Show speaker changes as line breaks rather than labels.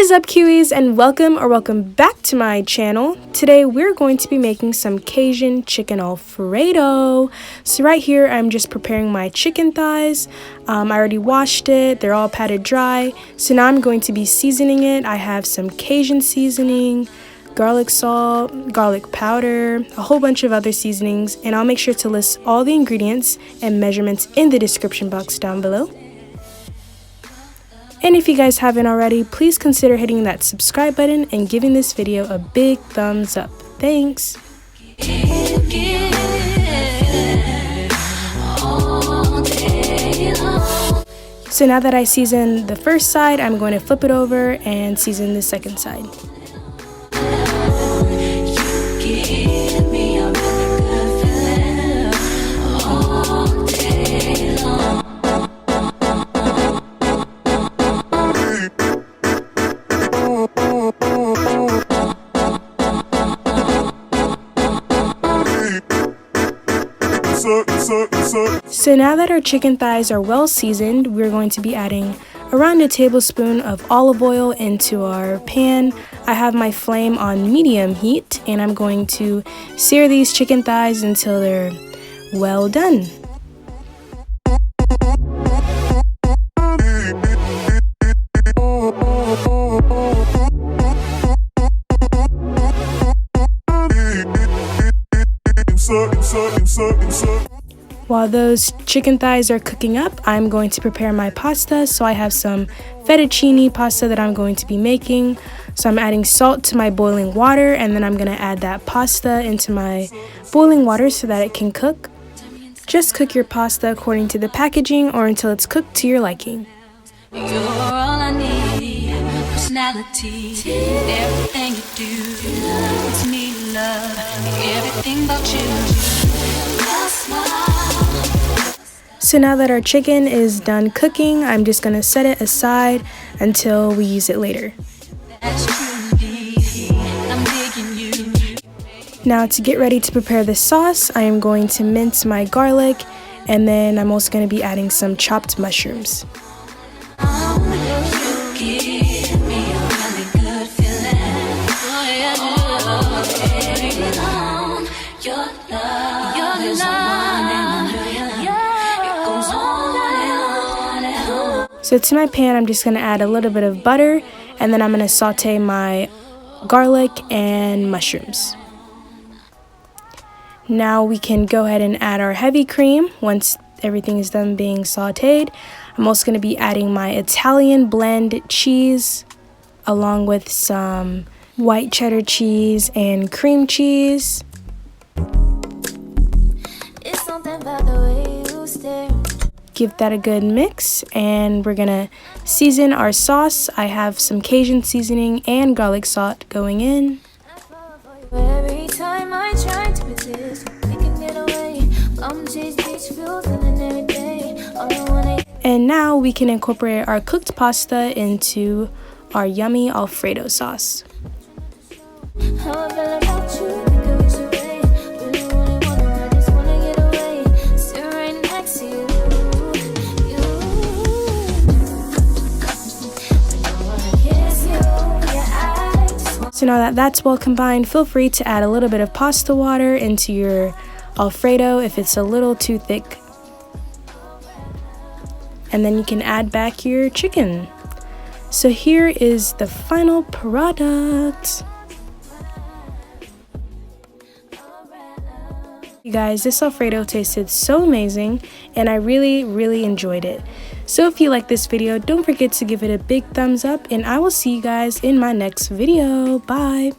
is up, Kiwis, and welcome back to my channel. Today we're going to be making some Cajun chicken Alfredo. So right here I'm just preparing my chicken thighs. I already washed it, they're all patted dry. So now I'm going to be seasoning it. I have some Cajun seasoning, garlic salt, garlic powder, a whole bunch of other seasonings, and I'll make sure to list all the ingredients and measurements in the description box down below. And if you guys haven't already, please consider hitting that subscribe button and giving this video a big thumbs up. Thanks! So now that I seasoned the first side, I'm going to flip it over and season the second side. So now that our chicken thighs are well seasoned, we're going to be adding around a tablespoon of olive oil into our pan. I have my flame on medium heat and I'm going to sear these chicken thighs until they're well done. While those chicken thighs are cooking up, I'm going to prepare my pasta. So I have some fettuccine pasta that I'm going to be making. So I'm adding salt to my boiling water, and then I'm going to add that pasta into my boiling water so that it can cook. Just cook your pasta according to the packaging or until it's cooked to your liking.
You're all I need, personality, everything you do, it's me, love, everything about you.
So now that our chicken is done cooking, I'm just going to set it aside until we use it later. Now to get ready to prepare the sauce, I am going to mince my garlic, and then I'm also going to be adding some chopped mushrooms. So to my pan, I'm just going to add a little bit of butter, and then I'm going to saute my garlic and mushrooms. Now we can go ahead and add our heavy cream once everything is done being sauteed. I'm also going to be adding my Italian blend cheese along with some white cheddar cheese and cream cheese.
It's something about the way you stare.
Give that a good mix, and we're gonna season our sauce. I have some Cajun seasoning and garlic salt going in.
Every time I try to resist, we can get away. Come chase beach views and every day. All I wanna.
And now we can incorporate our cooked pasta into our yummy Alfredo sauce.
How I feel about you, think I wish away. Really wanna, I just wanna get away. Sit right next to you.
So now that that's well combined, feel free to add a little bit of pasta water into your Alfredo if it's a little too thick. And then you can add back your chicken. So here is the final product. You guys, this Alfredo tasted so amazing, and I really enjoyed it. So if you like this video, don't forget to give it a big thumbs up, and I will see you guys in my next video. Bye!